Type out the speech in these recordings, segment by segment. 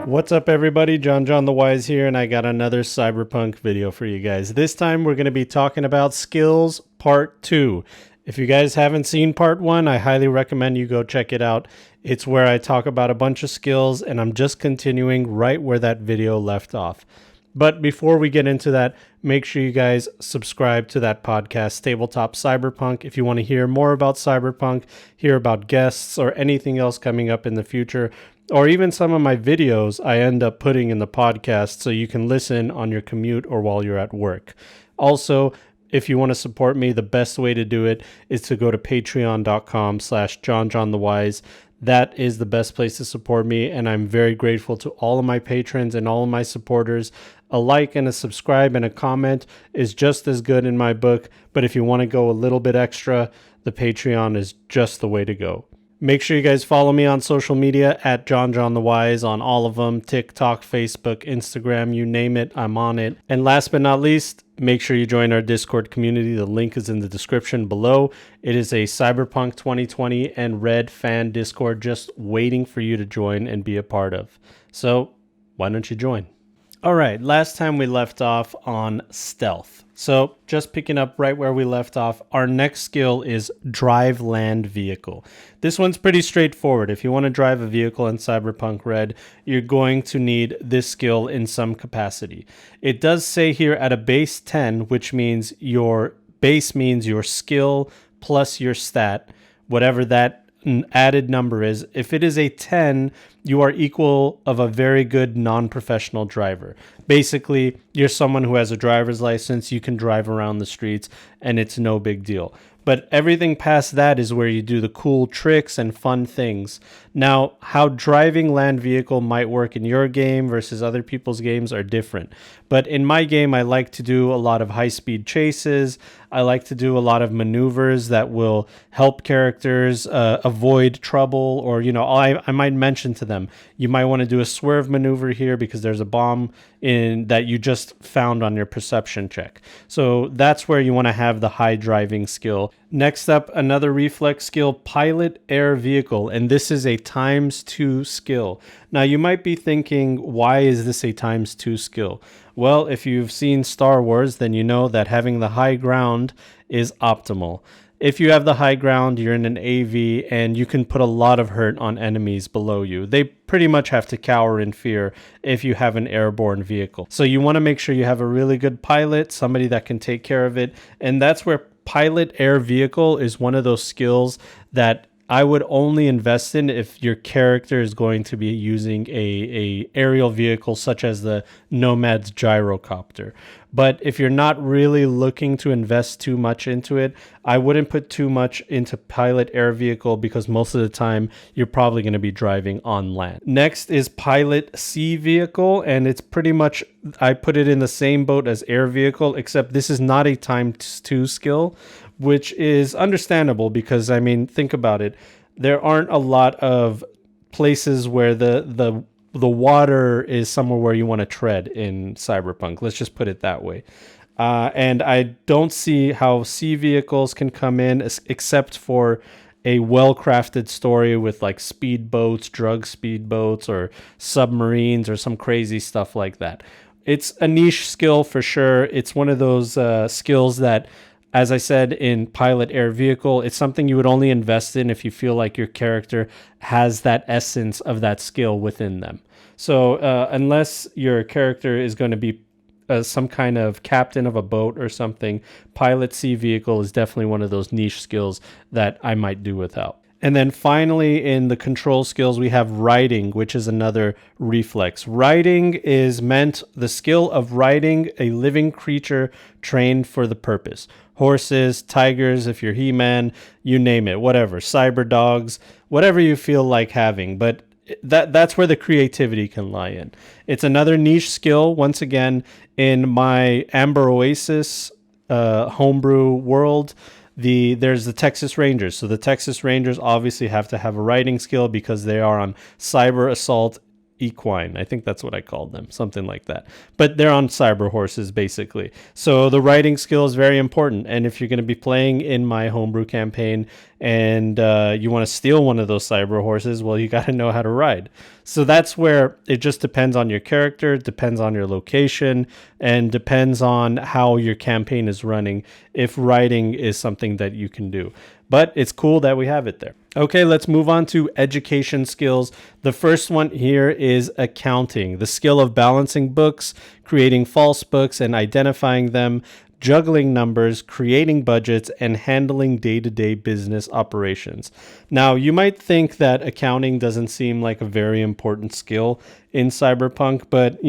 What's up, everybody? JonJonTheWise here, and I got another Cyberpunk video for you guys. This time we're going to be talking about skills part 2. If you guys haven't seen part 1, I highly recommend you go check it out. It's where I talk about a bunch of skills, and I'm just continuing right where that video left off. But before we get into that, make sure you guys subscribe to that podcast, Tabletop Cyberpunk, if you want to hear more about Cyberpunk, hear about guests, or anything else coming up in the future, or even some of my videos I end up putting in the podcast so you can listen on your commute or while you're at work. Also, if you want to support me, the best way to do it is to go to patreon.com/JonJonTheWise. That is the best place to support me, and I'm very grateful to all of my patrons and all of my supporters. A like and a subscribe and a comment is just as good in my book, but if you want to go a little bit extra, the Patreon is just the way to go. Make sure you guys follow me on social media at JonJonTheWise on all of them, TikTok, Facebook, Instagram, you name it, I'm on it. And last but not least, make sure you join our Discord community. The link is in the description below. It is a Cyberpunk 2020 and Red fan Discord just waiting for you to join and be a part of. So why don't you join? All right, last time we left off on stealth. So just picking up right where we left off, our next skill is drive land vehicle. This one's pretty straightforward. If you want to drive a vehicle in Cyberpunk Red, you're going to need this skill in some capacity. It does say here at a base 10, which means your base means your skill plus your stat, whatever that added number is. If it is a 10, you are equal of a very good non-professional driver. Basically, you're someone who has a driver's license, you can drive around the streets, and it's no big deal. But everything past that is where you do the cool tricks and fun things. Now, how driving land vehicle might work in your game versus other people's games are different. But in my game, I like to do a lot of high-speed chases. I like to do a lot of maneuvers that will help characters avoid trouble, or, I might mention to them, you might want to do a swerve maneuver here because there's a bomb in that you just found on your perception check. So that's where you want to have the high driving skill. Next up, another reflex skill, pilot air vehicle, and this is a ×2 skill. Now you might be thinking, why is this a ×2 skill? Well, if you've seen Star Wars, then you know that having the high ground is optimal. If you have the high ground, you're in an AV, and you can put a lot of hurt on enemies below you. They pretty much have to cower in fear if you have an airborne vehicle. So you want to make sure you have a really good pilot, somebody that can take care of it, and that's where pilot air vehicle is one of those skills that I would only invest in if your character is going to be using a aerial vehicle such as the Nomad's gyrocopter. But if you're not really looking to invest too much into it, I wouldn't put too much into pilot air vehicle because most of the time you're probably going to be driving on land. Next is pilot sea vehicle, and it's pretty much, I put it in the same boat as air vehicle, except this is not a ×2 skill, which is understandable because, think about it. There aren't a lot of places where the water is somewhere where you want to tread in Cyberpunk. Let's just put it that way. And I don't see how sea vehicles can come in except for a well-crafted story with like speedboats, drug speedboats, or submarines, or some crazy stuff like that. It's a niche skill for sure. It's one of those skills that, as I said, in pilot air vehicle, it's something you would only invest in if you feel like your character has that essence of that skill within them. So unless your character is going to be some kind of captain of a boat or something, pilot sea vehicle is definitely one of those niche skills that I might do without. And then finally, in the control skills, we have riding, which is another reflex. Riding is meant the skill of riding a living creature trained for the purpose. Horses, tigers, if you're He-Man, you name it, whatever. Cyber dogs, whatever you feel like having. But that's where the creativity can lie in. It's another niche skill. Once again, in my Amber Oasis homebrew world, there's the Texas Rangers. So the Texas Rangers obviously have to have a riding skill because they are on cyber assault equine. I think that's what I called them, something like that. But they're on cyber horses, basically. So the riding skill is very important. And if you're going to be playing in my homebrew campaign, and you want to steal one of those cyber horses, well, you got to know how to ride. So that's where it just depends on your character, depends on your location, and depends on how your campaign is running, if riding is something that you can do. But it's cool that we have it there. Okay, let's move on to education skills. The first one here is accounting, the skill of balancing books, creating false books and identifying them, juggling numbers, creating budgets, and handling day-to-day business operations. Now, you might think that accounting doesn't seem like a very important skill in Cyberpunk, but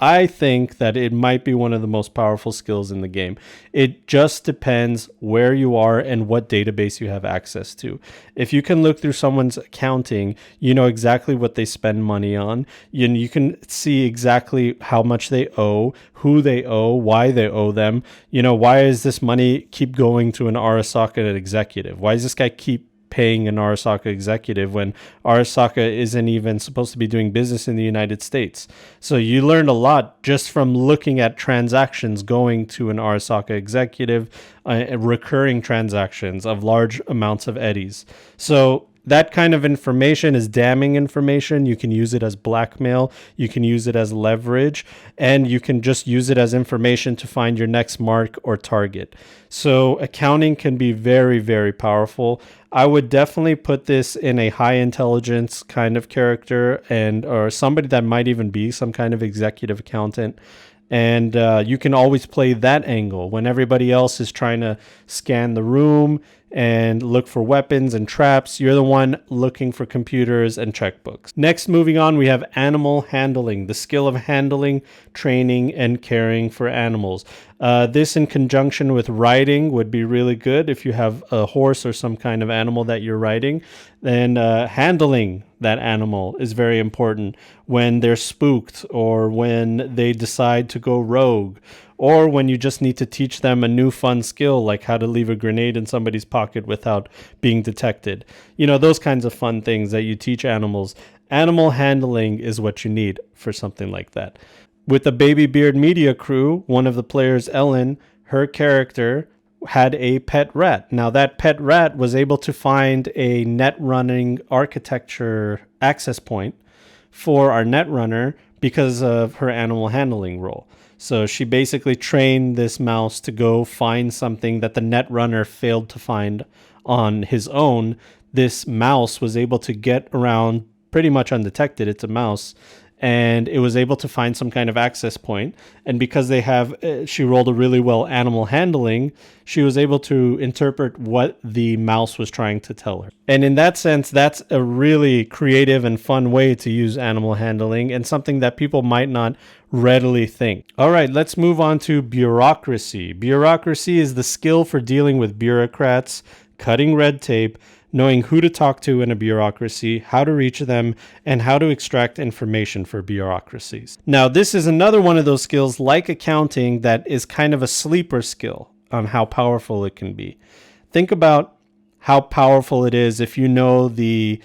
I think that it might be one of the most powerful skills in the game. It just depends where you are and what database you have access to. If you can look through someone's accounting, you know exactly what they spend money on. You can see exactly how much they owe, who they owe, why they owe them. Why is this money keep going to an Arasaka executive? Why does this guy keep paying an Arasaka executive when Arasaka isn't even supposed to be doing business in the United States? So you learned a lot just from looking at transactions going to an Arasaka executive, recurring transactions of large amounts of eddies. So that kind of information is damning information. You can use it as blackmail. You can use it as leverage, and you can just use it as information to find your next mark or target. So accounting can be very, very powerful. I would definitely put this in a high intelligence kind of character, or somebody that might even be some kind of executive accountant. And you can always play that angle when everybody else is trying to scan the room and look for weapons and traps. You're the one looking for computers and checkbooks. Next, moving on, we have animal handling, the skill of handling, training, and caring for animals. This in conjunction with riding would be really good if you have a horse or some kind of animal that you're riding. Then handling that animal is very important when they're spooked or when they decide to go rogue, or when you just need to teach them a new fun skill like how to leave a grenade in somebody's pocket without being detected. Those kinds of fun things that you teach animals. Animal handling is what you need for something like that. With the Baby Beard Media crew, one of the players, Ellen, her character had a pet rat. Now that pet rat was able to find a net running architecture access point for our netrunner because of her animal handling role. So she basically trained this mouse to go find something that the netrunner failed to find on his own. This mouse was able to get around pretty much undetected. It's a mouse. And it was able to find some kind of access point. And because she rolled a really well animal handling, she was able to interpret what the mouse was trying to tell her. And in that sense, that's a really creative and fun way to use animal handling, and something that people might not readily think. All right, let's move on to bureaucracy. Bureaucracy is the skill for dealing with bureaucrats, cutting red tape, knowing who to talk to in a bureaucracy, how to reach them, and how to extract information for bureaucracies. Now, this is another one of those skills like accounting that is kind of a sleeper skill on how powerful it can be. Think about how powerful it is if you know the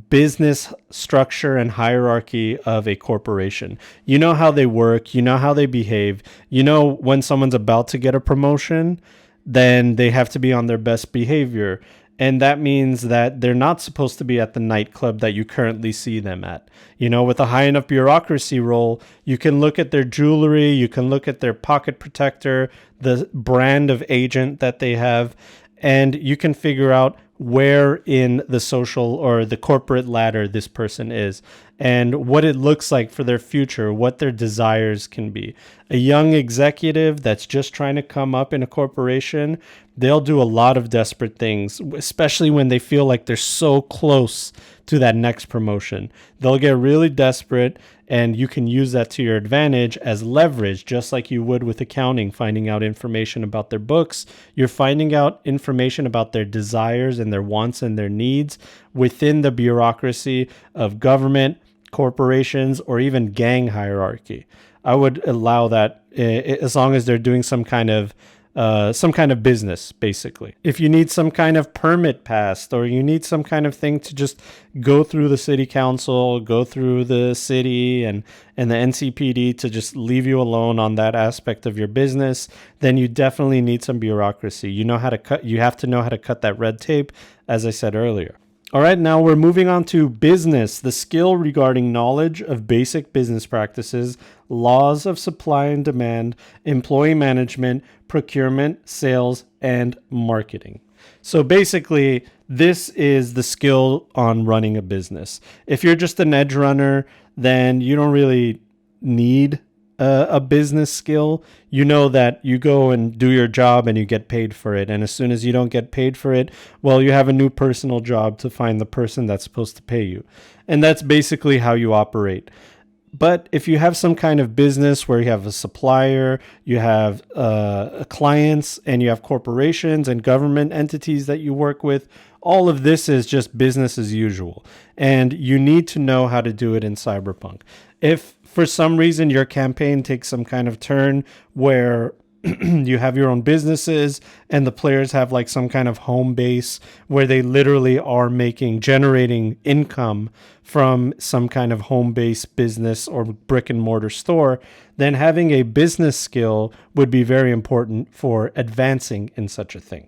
business structure and hierarchy of a corporation. You know how they work, you know how they behave, you know when someone's about to get a promotion, then they have to be on their best behavior. And that means that they're not supposed to be at the nightclub that you currently see them at. With a high enough bureaucracy role, you can look at their jewelry, you can look at their pocket protector, the brand of agent that they have, and you can figure out where in the social or the corporate ladder this person is and what it looks like for their future, what their desires can be. A young executive that's just trying to come up in a corporation, they'll do a lot of desperate things, especially when they feel like they're so close to that next promotion. They'll get really desperate, and you can use that to your advantage as leverage, just like you would with accounting, finding out information about their books. You're finding out information about their desires and their wants and their needs within the bureaucracy of government, corporations, or even gang hierarchy. I would allow that as long as they're doing some kind of some kind of business, basically. If you need some kind of permit passed, or you need some kind of thing to just go through the city council, go through the city and the NCPD to just leave you alone on that aspect of your business, then you definitely need some bureaucracy. You have to know how to cut that red tape, as I said earlier. All right, now we're moving on to business, the skill regarding knowledge of basic business practices, laws of supply and demand, employee management, procurement, sales, and marketing. So basically, this is the skill on running a business. If you're just an edge runner, then you don't really need a business skill. You know that you go and do your job and you get paid for it. And as soon as you don't get paid for it, well, you have a new personal job to find the person that's supposed to pay you. And that's basically how you operate. But if you have some kind of business where you have a supplier, you have clients, and you have corporations and government entities that you work with, all of this is just business as usual. And you need to know how to do it in Cyberpunk. If for some reason your campaign takes some kind of turn where you have your own businesses and the players have like some kind of home base where they literally are generating income from some kind of home base business or brick and mortar store, then having a business skill would be very important for advancing in such a thing.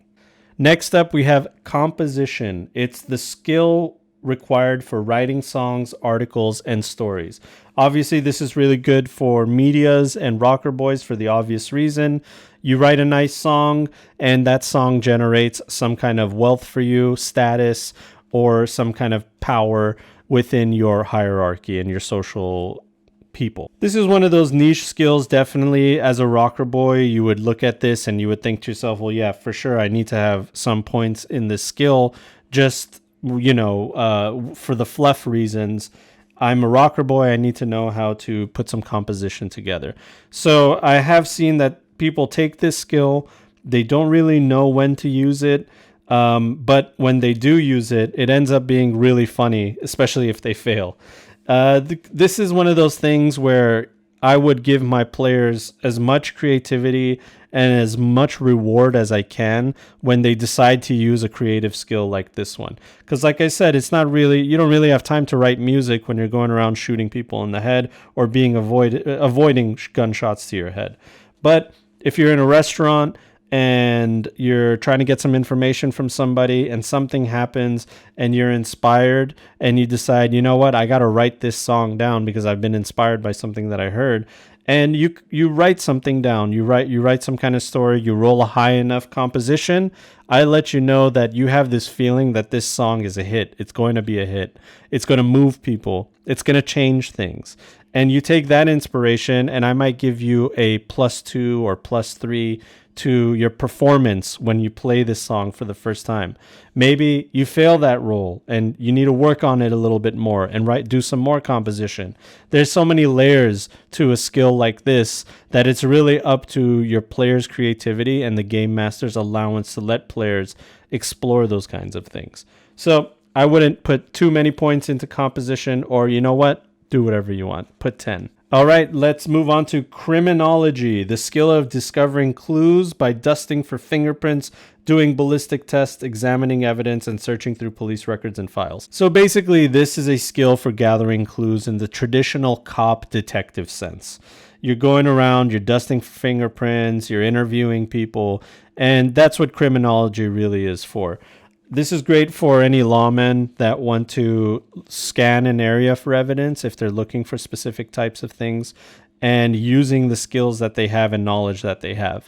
Next up, we have composition. It's the skill required for writing songs, articles, and stories. Obviously, this is really good for medias and rocker boys for the obvious reason. You write a nice song, and that song generates some kind of wealth for you, status, or some kind of power within your hierarchy and your social people. This is one of those niche skills. Definitely as a rocker boy, you would look at this and you would think to yourself, well, yeah, for sure, I need to have some points in this skill just, for the fluff reasons. I'm a rocker boy. I need to know how to put some composition together. So I have seen that people take this skill. They don't really know when to use it. But when they do use it, it ends up being really funny, especially if they fail. This is one of those things where I would give my players as much creativity and as much reward as I can when they decide to use a creative skill like this one. Because like I said, you don't really have time to write music when you're going around shooting people in the head or avoiding gunshots to your head. But if you're in a restaurant and you're trying to get some information from somebody and something happens and you're inspired and you decide, you know what, I got to write this song down because I've been inspired by something that I heard. And you write something down, you write some kind of story, you roll a high enough composition, I let you know that you have this feeling that this song is a hit. It's going to be a hit. It's going to move people. It's going to change things. And you take that inspiration and I might give you a +2 or +3 to your performance when you play this song for the first time. Maybe you fail that role and you need to work on it a little bit more and do some more composition. There's so many layers to a skill like this that it's really up to your player's creativity and the game master's allowance to let players explore those kinds of things. So I wouldn't put too many points into composition, or you know what? Do whatever you want. Put 10. All right, let's move on to criminology, the skill of discovering clues by dusting for fingerprints, doing ballistic tests, examining evidence, and searching through police records and files. So basically, this is a skill for gathering clues in the traditional cop detective sense. You're going around, you're dusting for fingerprints, you're interviewing people, and that's what criminology really is for. This is great for any lawmen that want to scan an area for evidence if they're looking for specific types of things and using the skills that they have and knowledge that they have.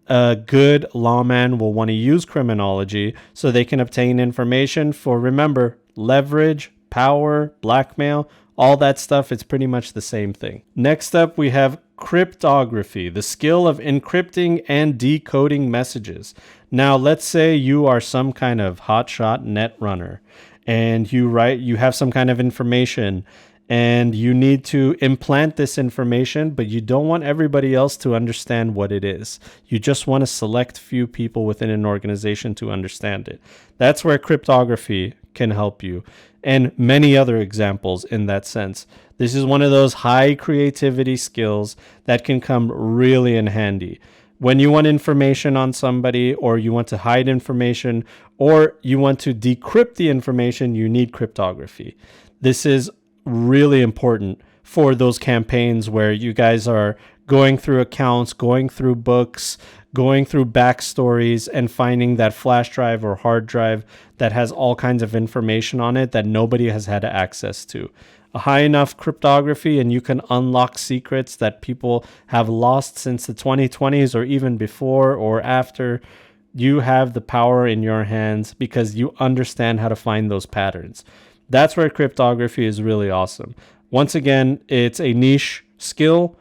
A good lawman will want to use criminology so they can obtain information for, remember, leverage, power, blackmail, all that stuff. It's pretty much the same thing. Next up, we have cryptography, the skill of encrypting and decoding messages. Now, let's say you are some kind of hotshot net runner and you have some kind of information and you need to implant this information, but you don't want everybody else to understand what it is. You just want to select few people within an organization to understand it. That's where cryptography can help you, and many other examples in that sense. This is one of those high creativity skills that can come really in handy. When you want information on somebody, or you want to hide information, or you want to decrypt the information, you need cryptography. This is really important for those campaigns where you guys are going through accounts, going through books, going through backstories, and finding that flash drive or hard drive that has all kinds of information on it that nobody has had access to. A high enough cryptography and you can unlock secrets that people have lost since the 2020s or even before or after. You have the power in your hands because you understand how to find those patterns. That's where cryptography is really awesome. Once again, it's a niche skill.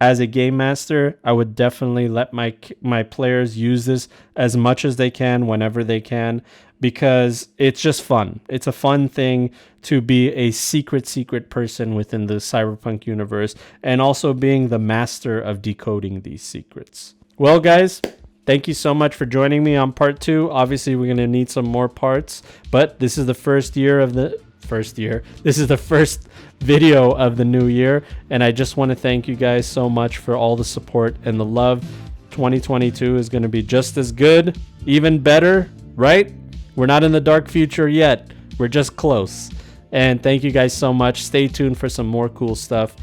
As a game master, I would definitely let my players use this as much as they can, whenever they can, because it's just fun. It's a fun thing to be a secret person within the Cyberpunk universe, and also being the master of decoding these secrets. Well, guys, thank you so much for joining me on part 2. Obviously, we're going to need some more parts, but this is the first video of the new year, and I just want to thank you guys so much for all the support and the love. 2022 is going to be just as good, even better, right? We're not in the dark future yet. We're just close. And thank you guys so much. Stay tuned for some more cool stuff.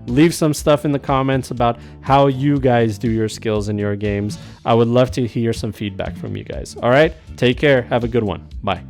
Leave some stuff in the comments about how you guys do your skills in your games. I would love to hear some feedback from you guys. All right, take care. Have a good one. Bye.